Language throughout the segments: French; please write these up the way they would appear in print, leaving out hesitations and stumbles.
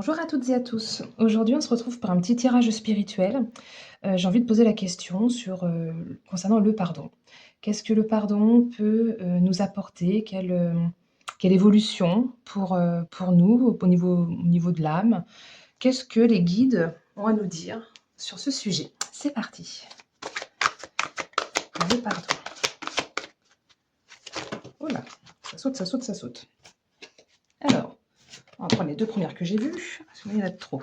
Bonjour à toutes et à tous. Aujourd'hui, on se retrouve pour un petit tirage spirituel. J'ai envie de poser la question concernant le pardon. Qu'est-ce que le pardon peut, nous apporter? Quelle évolution pour nous au niveau de l'âme? Qu'est-ce que les guides ont à nous dire sur ce sujet? C'est parti. Le pardon. Oh là, ça saute, ça saute, ça saute. Alors, on va prendre les 2 premières que j'ai vues, parce qu'il y en a trop.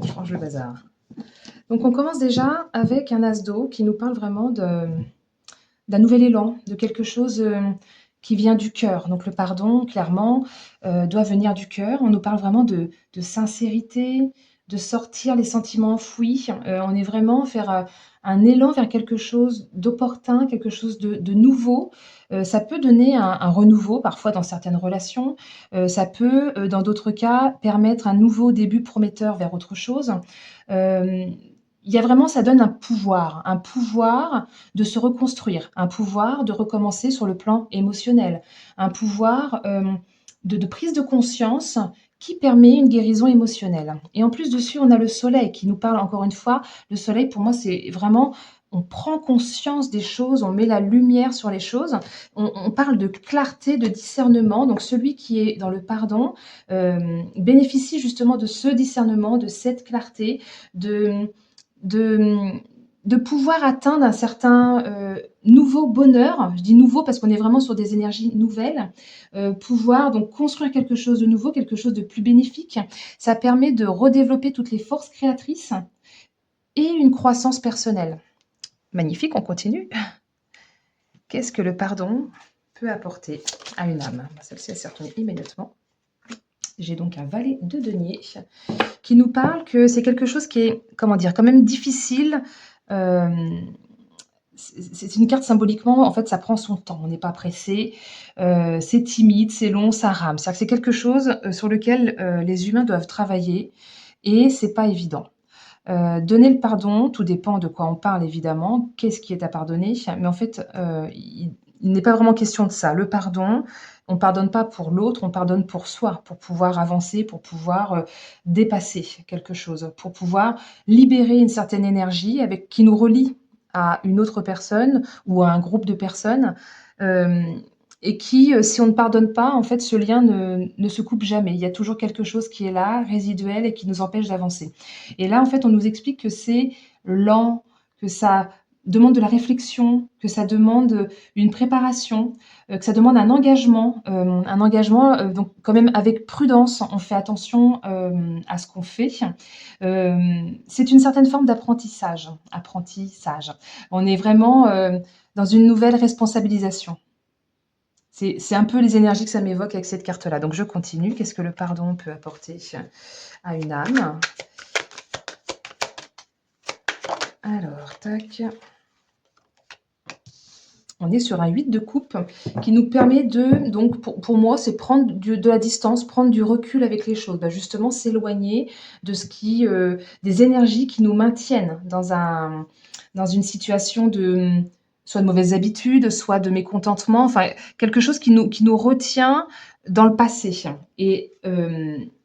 Je range le bazar. Donc on commence déjà avec un as d'eau qui nous parle vraiment d'un nouvel élan, de quelque chose, qui vient du cœur. Donc le pardon, clairement, doit venir du cœur. On nous parle vraiment de sincérité, de sortir les sentiments enfouis. On est vraiment vers, un élan vers quelque chose d'opportun, quelque chose de nouveau. Ça peut donner un renouveau, parfois dans certaines relations. Ça peut, dans d'autres cas, permettre un nouveau début prometteur vers autre chose. Hem, il y a vraiment ça donne un pouvoir de se reconstruire, un pouvoir de recommencer sur le plan émotionnel, un pouvoir, de prise de conscience qui permet une guérison émotionnelle et en plus dessus, on a le soleil qui nous parle encore une fois. Le soleil pour moi, c'est vraiment on prend conscience des choses, on met la lumière sur les choses. On parle de clarté, de discernement, donc celui qui est dans le pardon, bénéficie justement de ce discernement, de cette clarté, de de, de pouvoir atteindre un certain, nouveau bonheur. Je dis nouveau parce qu'on est vraiment sur des énergies nouvelles. Pouvoir donc construire quelque chose de nouveau, quelque chose de plus bénéfique. Ça permet de redévelopper toutes les forces créatrices et une croissance personnelle. Magnifique, on continue. Qu'est-ce que le pardon peut apporter à une âme? Celle-ci, elle s'est retournée immédiatement. J'ai donc un valet de denier qui nous parle que c'est quelque chose qui est, comment dire, quand même difficile. C'est une carte symboliquement, en fait, ça prend son temps. On n'est pas pressé, c'est timide, c'est long, ça rame. C'est-à-dire que c'est quelque chose, sur lequel, les humains doivent travailler et c'est pas évident. Donner le pardon, tout dépend de quoi on parle évidemment. Qu'est-ce qui est à pardonner? Mais en fait, il n'est pas vraiment question de ça. Le pardon, on pardonne pas pour l'autre, on pardonne pour soi, pour pouvoir avancer, pour pouvoir, dépasser quelque chose, pour pouvoir libérer une certaine énergie qui nous relie à une autre personne ou à un groupe de personnes, hem et qui, si on ne pardonne pas, en fait, ce lien ne se coupe jamais. Il y a toujours quelque chose qui est là, résiduel et qui nous empêche d'avancer. Et là, en fait, on nous explique que c'est lent, que ça demande de la réflexion, que ça demande, une préparation, que ça demande un engagement, donc quand même avec prudence. On fait attention, à ce qu'on fait. C'est une certaine forme d'apprentissage. On est vraiment, dans une nouvelle responsabilisation. C'est un peu les énergies que ça m'évoque avec cette carte-là. Donc je continue. Qu'est-ce que le pardon peut apporter à une âme? Alors, tac. On est sur un 8 de coupe qui nous permet donc pour moi, c'est prendre de la distance, prendre du recul avec les choses. Bah, justement, s'éloigner de des énergies qui nous maintiennent dans une situation soit de mauvaises habitudes, soit de mécontentement, enfin, quelque chose qui nous retient dans le passé. Et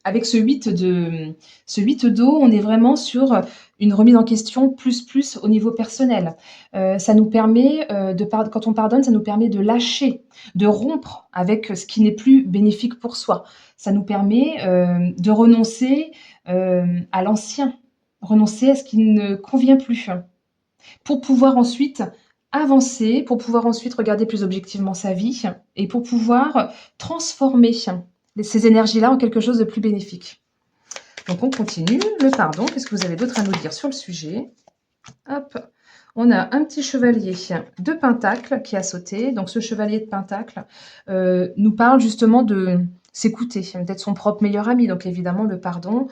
avec ce 8 d'eau, on est vraiment sur une remise en question plus au niveau personnel. Ça nous permet, quand on pardonne, ça nous permet de lâcher, de rompre avec ce qui n'est plus bénéfique pour soi. Ça nous permet, de renoncer, à l'ancien, renoncer à ce qui ne convient plus, pour pouvoir ensuite avancer, pour pouvoir ensuite regarder plus objectivement sa vie et pour pouvoir transformer ces énergies-là en quelque chose de plus bénéfique. Donc on continue. Le pardon, qu'est-ce que vous avez d'autre à nous dire sur le sujet? Hop, on a un petit chevalier de Pentacle qui a sauté. Donc ce chevalier de Pentacle nous parle justement de s'écouter, d'être son propre meilleur ami. Donc évidemment, le pardon,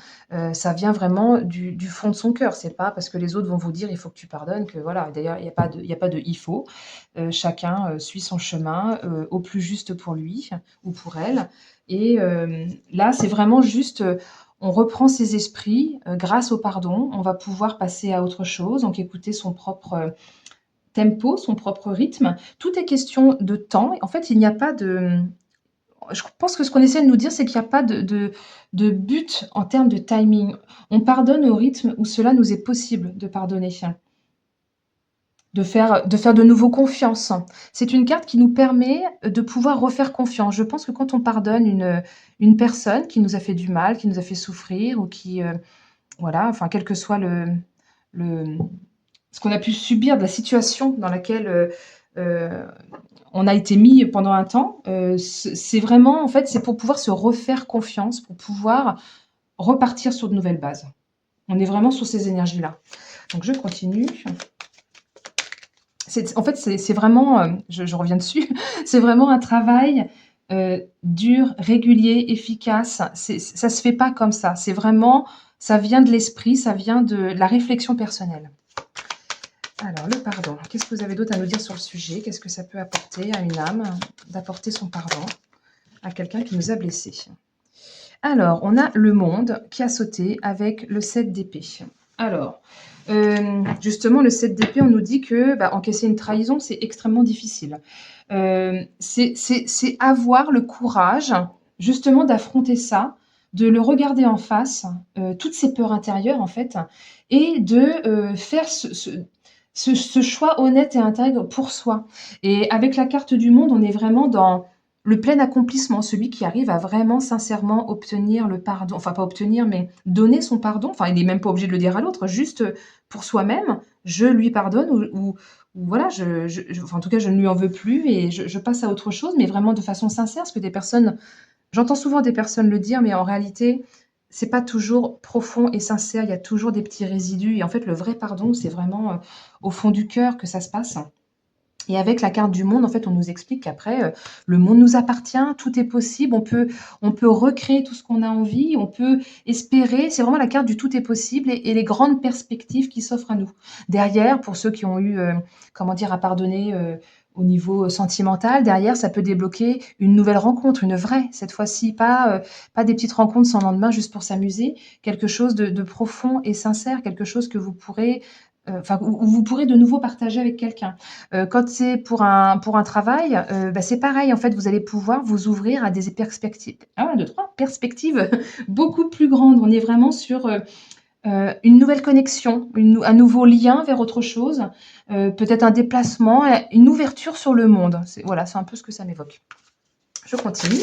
ça vient vraiment du fond de son cœur. C'est pas parce que les autres vont vous dire il faut que tu pardonnes que voilà. D'ailleurs, il y a pas de il faut. Chacun suit son chemin au plus juste pour lui ou pour elle. Et là, c'est vraiment juste on reprend ses esprits, grâce au pardon, on va pouvoir passer à autre chose, donc écouter son propre, tempo, son propre rythme. Tout est question de temps. En fait, il n'y a pas de je pense que ce qu'on essaie de nous dire, c'est qu'il y a pas de but en termes de timing. On pardonne au rythme où cela nous est possible de pardonner. De faire de nouveau confiance. C'est une carte qui nous permet de pouvoir refaire confiance. Je pense que quand on pardonne une personne qui nous a fait du mal, qui nous a fait souffrir ou qui, voilà, enfin, quel que soit le ce qu'on a pu subir de la situation dans laquelle, heu, on a été mis pendant un temps, c'est vraiment en fait, c'est pour pouvoir se refaire confiance, pour pouvoir repartir sur de nouvelles bases. On est vraiment sur ces énergies-là. Donc je continue. En fait, c'est vraiment, je reviens dessus, c'est vraiment un travail, dur, régulier, efficace. Ça se fait pas comme ça. C'est vraiment ça vient de l'esprit, ça vient de la réflexion personnelle. Alors le pardon, qu'est-ce que vous avez d'autre à nous dire sur le sujet? Qu'est-ce que ça peut apporter à une âme d'apporter son pardon à quelqu'un qui nous a blessés? Alors, on a le monde qui a sauté avec le 7 d'épée. Alors, justement, le 7 d'épée, on nous dit que bah, encaisser une trahison, c'est extrêmement difficile. C'est avoir le courage, justement, d'affronter ça, de le regarder en face, toutes ces peurs intérieures, en fait, et de faire ce choix honnête et intègre pour soi. Et avec la carte du monde, on est vraiment dans le plein accomplissement, celui qui arrive à vraiment sincèrement obtenir le pardon, enfin pas obtenir, mais donner son pardon. Enfin, il n'est même pas obligé de le dire à l'autre, juste pour soi-même, je lui pardonne ou voilà, enfin, en tout cas, je ne lui en veux plus et je passe à autre chose, mais vraiment de façon sincère, parce que des personnes, j'entends souvent des personnes le dire, mais en réalité, c'est pas toujours profond et sincère. Il y a toujours des petits résidus. Et en fait, le vrai pardon, c'est vraiment au fond du cœur que ça se passe. Et avec la carte du monde, en fait, on nous explique qu'après, le monde nous appartient, tout est possible, on peut recréer tout ce qu'on a envie, on peut espérer. C'est vraiment la carte du tout est possible et les grandes perspectives qui s'offrent à nous. Derrière, pour ceux qui ont eu, comment dire, à pardonner, au niveau sentimental, derrière, ça peut débloquer une nouvelle rencontre, une vraie, cette fois-ci, pas des petites rencontres sans lendemain juste pour s'amuser, quelque chose de profond et sincère, quelque chose que vous pourrez, enfin, où vous pourrez de nouveau partager avec quelqu'un. Quand c'est pour un travail, bah, c'est pareil, en fait, vous allez pouvoir vous ouvrir à des perspectives 1, 2, 3 perspectives beaucoup plus grandes. On est vraiment sur, une nouvelle connexion, un nouveau lien vers autre chose, peut-être un déplacement, une ouverture sur le monde. Voilà, c'est un peu ce que ça m'évoque. Je continue.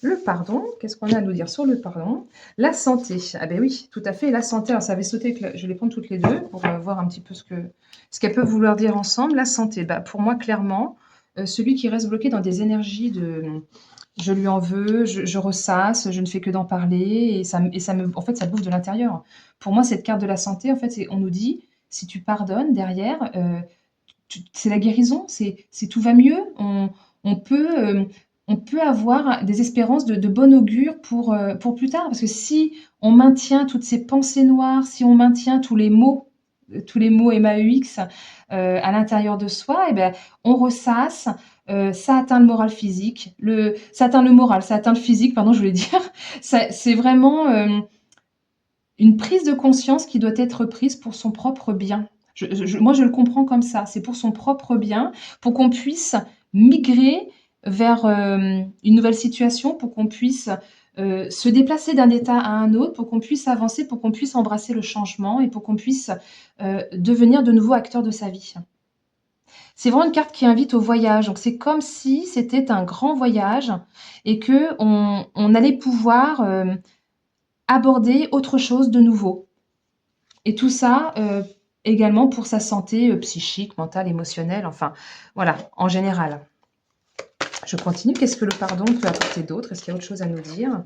Le pardon, qu'est-ce qu'on a à nous dire sur le pardon? La santé. Ah ben oui, tout à fait, la santé. Alors ça avait sauté, je vais les prendre toutes les deux pour voir un petit peu ce qu'elles peuvent vouloir dire ensemble. La santé, bah, pour moi, clairement, celui qui reste bloqué dans des énergies de je lui en veux, je ressasse, je ne fais que d'en parler, en fait, ça bouffe de l'intérieur. Pour moi, cette carte de la santé, en fait, on nous dit, si tu pardonnes derrière, c'est la guérison, c'est tout va mieux. On peut, on peut avoir des espérances de bon augure pour plus tard. Parce que si on maintient toutes ces pensées noires, si on maintient tous les mots MAUX à l'intérieur de soi, et ben, on ressasse, ça atteint le moral physique, ça atteint le moral, ça atteint le physique, pardon, je voulais dire. C'est vraiment une prise de conscience qui doit être prise pour son propre bien. Moi, je le comprends comme ça. C'est pour son propre bien, pour qu'on puisse migrer vers une nouvelle situation, pour qu'on puisse se déplacer d'un état à un autre, pour qu'on puisse avancer, pour qu'on puisse embrasser le changement et pour qu'on puisse devenir de nouveau acteur de sa vie. C'est vraiment une carte qui invite au voyage. Donc, c'est comme si c'était un grand voyage et que on allait pouvoir aborder autre chose de nouveau. Et tout ça, également pour sa santé, psychique, mentale, émotionnelle, enfin, voilà, en général. Je continue. Qu'est-ce que le pardon peut apporter d'autre? Est-ce qu'il y a autre chose à nous dire?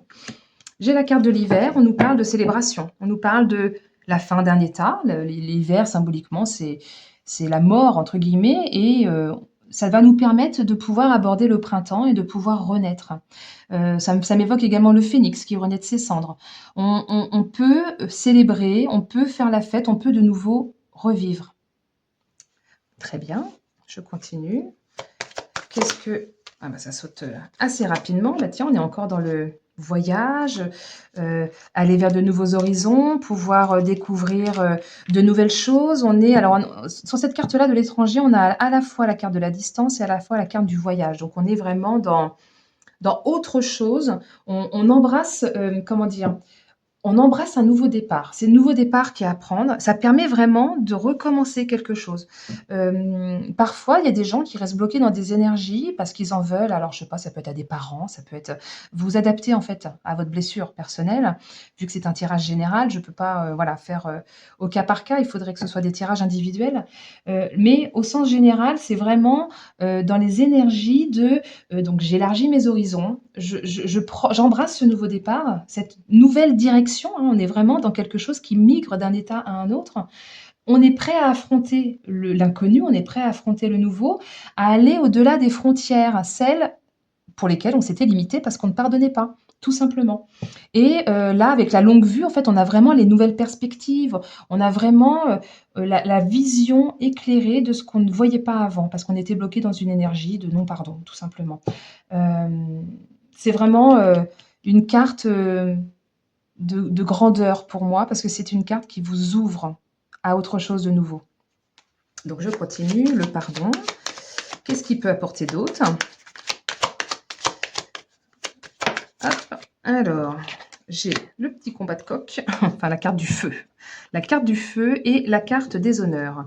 J'ai la carte de l'hiver. On nous parle de célébration. On nous parle de la fin d'un état. L'hiver, symboliquement, c'est la mort, entre guillemets, et ça va nous permettre de pouvoir aborder le printemps et de pouvoir renaître. Ça m'évoque également le phénix qui renaît de ses cendres. On peut célébrer, on peut faire la fête, on peut de nouveau revivre. Très bien, je continue. Qu'est-ce que... Ah bah ça saute assez rapidement. Bah tiens, on est encore dans le voyage, aller vers de nouveaux horizons, pouvoir découvrir de nouvelles choses. Alors, sur cette carte-là de l'étranger, on a à la fois la carte de la distance et à la fois la carte du voyage. Donc, on est vraiment dans autre chose. On embrasse, comment dire? On embrasse un nouveau départ. C'est le nouveau départ qui est à prendre. Ça permet vraiment de recommencer quelque chose. Parfois, il y a des gens qui restent bloqués dans des énergies parce qu'ils en veulent. Alors, je sais pas, ça peut être à des parents, ça peut être vous vous adaptez, en fait, à votre blessure personnelle. Vu que c'est un tirage général, je peux pas, voilà, faire, au cas par cas. Il faudrait que ce soit des tirages individuels. Mais au sens général, c'est vraiment, dans les énergies de, donc j'élargis mes horizons, j'embrasse ce nouveau départ, cette nouvelle direction, hein. On est vraiment dans quelque chose qui migre d'un état à un autre. On est prêt à affronter l'inconnu, on est prêt à affronter le nouveau, à aller au-delà des frontières, celles pour lesquelles on s'était limité parce qu'on ne pardonnait pas, tout simplement. Et là, avec la longue vue, en fait, on a vraiment les nouvelles perspectives, on a vraiment, la vision éclairée de ce qu'on ne voyait pas avant, parce qu'on était bloqué dans une énergie de non-pardon, tout simplement. Hem, c'est vraiment, une carte, de grandeur pour moi, parce que c'est une carte qui vous ouvre à autre chose de nouveau. Donc je continue, le pardon. Qu'est-ce qu'il peut apporter d'autre? Hop, alors, j'ai le petit combat de coq, enfin la carte du feu. La carte du feu et la carte des honneurs.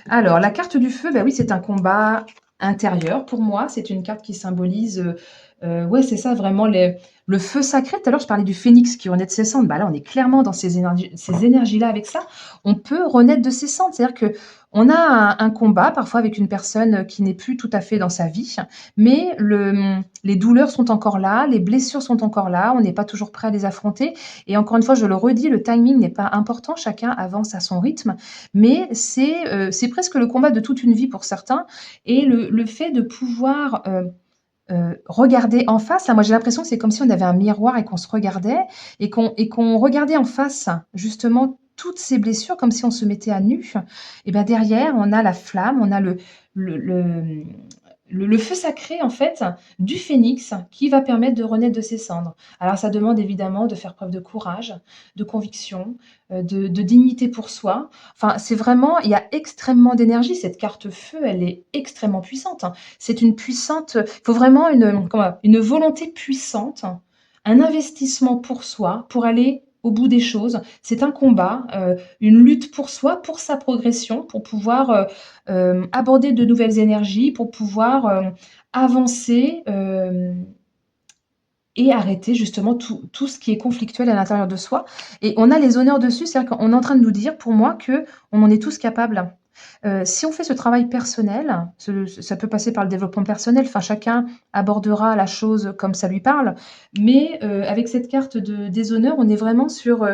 Alors, la carte du feu, bah oui, c'est un combat intérieur pour moi. C'est une carte qui symbolise, ouais, c'est ça, vraiment le feu sacré. Tout à l'heure, je parlais du phénix qui renaît de ses cendres. Bah là, on est clairement dans ces énergies-là avec ça. On peut renaître de ses cendres. C'est-à-dire que on a un combat parfois avec une personne qui n'est plus tout à fait dans sa vie, mais les douleurs sont encore là, les blessures sont encore là, on n'est pas toujours prêt à les affronter. Et encore une fois, je le redis, le timing n'est pas important, chacun avance à son rythme, mais c'est presque le combat de toute une vie pour certains. Et le fait de pouvoir regarder en face, là, moi j'ai l'impression que c'est comme si on avait un miroir et qu'on se regardait et qu'on regardait en face justement toutes ces blessures comme si on se mettait à nu. Et ben derrière, on a la flamme, on a le, le, le feu sacré en fait du phénix qui va permettre de renaître de ses cendres. Alors ça demande évidemment de faire preuve de courage, de conviction, de dignité pour soi. Enfin, c'est vraiment, il y a extrêmement d'énergie. Cette carte feu, elle est extrêmement puissante, hein. C'est une puissante, il faut vraiment une volonté puissante, un investissement pour soi, pour aller au bout des choses. C'est un combat, une lutte pour soi, pour sa progression, pour pouvoir aborder de nouvelles énergies, pour pouvoir avancer et arrêter justement tout ce qui est conflictuel à l'intérieur de soi. Et on a les honneurs dessus, c'est-à-dire qu'on est en train de nous dire, pour moi, que on en est tous capables. Si on fait ce travail personnel, ça peut passer par le développement personnel, enfin chacun abordera la chose comme ça lui parle, mais avec cette carte des honneurs, on est vraiment sur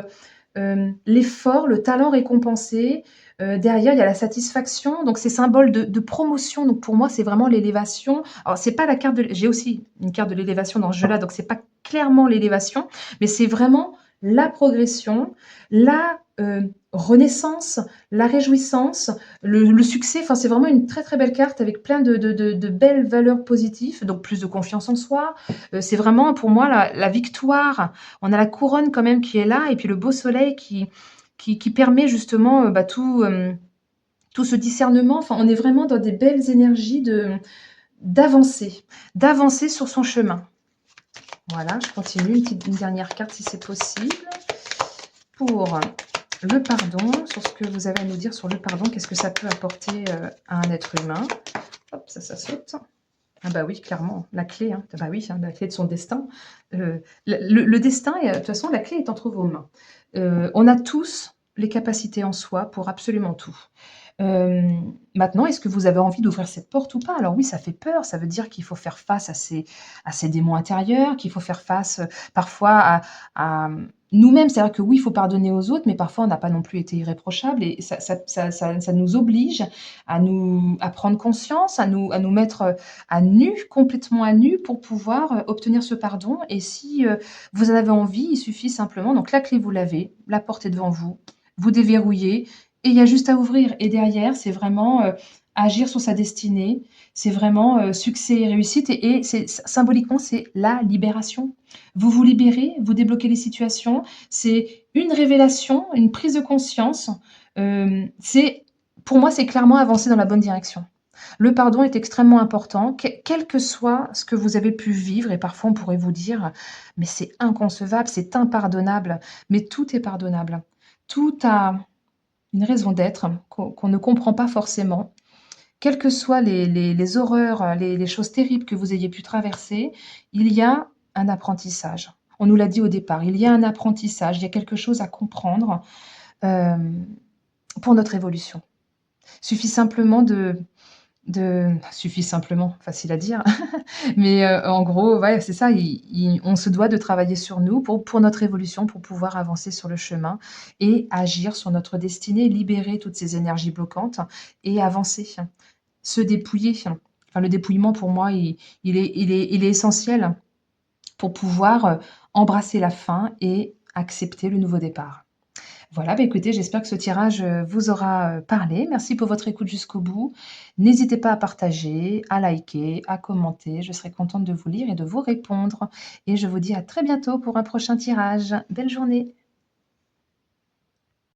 l'effort, le talent récompensé. Derrière, il y a la satisfaction, donc c'est symbole de promotion. Donc pour moi, c'est vraiment l'élévation. Alors, c'est pas la carte de. J'ai aussi une carte de l'élévation dans ce jeu-là, donc c'est pas clairement l'élévation, mais c'est vraiment la progression, la renaissance, la réjouissance, le succès. Enfin, c'est vraiment une très très belle carte avec plein de belles valeurs positives, donc plus de confiance en soi. C'est vraiment pour moi la victoire. On a la couronne quand même qui est là, et puis le beau soleil qui permet justement tout ce discernement. Enfin, on est vraiment dans des belles énergies d'avancer, d'avancer sur son chemin. Voilà, je continue, une dernière carte si c'est possible. Pour le pardon, sur ce que vous avez à nous dire sur le pardon, qu'est-ce que ça peut apporter à un être humain. Hop, ça saute. Ah bah oui, clairement, la clé, hein. Bah oui, hein, la clé de son destin. Le destin, de toute façon, la clé est entre vos mains. On a tous les capacités en soi pour absolument tout. Maintenant, est-ce que vous avez envie d'ouvrir cette porte ou pas? Alors oui, ça fait peur, ça veut dire qu'il faut faire face à ces démons intérieurs, qu'il faut faire face, parfois à nous-mêmes. C'est-à-dire que oui, il faut pardonner aux autres, mais parfois on n'a pas non plus été irréprochable, et ça nous oblige à prendre conscience, à nous mettre, à nu, complètement à nu pour pouvoir, obtenir ce pardon. Et si, vous en avez envie, il suffit simplement, donc la clé vous l'avez, la porte est devant vous, vous déverrouillez et il y a juste à ouvrir. Et derrière, c'est vraiment agir sur sa destinée. C'est vraiment succès et réussite. Et symboliquement, c'est la libération. Vous vous libérez, vous débloquez les situations. C'est une révélation, une prise de conscience. Pour moi, c'est clairement avancer dans la bonne direction. Le pardon est extrêmement important, quel que soit ce que vous avez pu vivre et parfois on pourrait vous dire: «Mais c'est inconcevable, c'est impardonnable», mais tout est pardonnable. Tout a une raison d'être qu'on ne comprend pas forcément. Quelles que soient les horreurs, les choses terribles que vous ayez pu traverser, il y a un apprentissage. On nous l'a dit au départ, il y a un apprentissage, il y a quelque chose à comprendre, hem, pour notre évolution. Suffit simplement suffit simplement, facile à dire, mais en gros, ouais, c'est ça, on se doit de travailler sur nous pour notre évolution, pour pouvoir avancer sur le chemin et agir sur notre destinée, libérer toutes ces énergies bloquantes et avancer. Se dépouiller, enfin le dépouillement pour moi, il est essentiel pour pouvoir, embrasser la fin et accepter le nouveau départ. Voilà, bah, écoutez, j'espère que ce tirage, vous aura, parlé. Merci pour votre écoute jusqu'au bout. N'hésitez pas à partager, à liker, à commenter. Je serai contente de vous lire et de vous répondre et je vous dis à très bientôt pour un prochain tirage. Belle journée.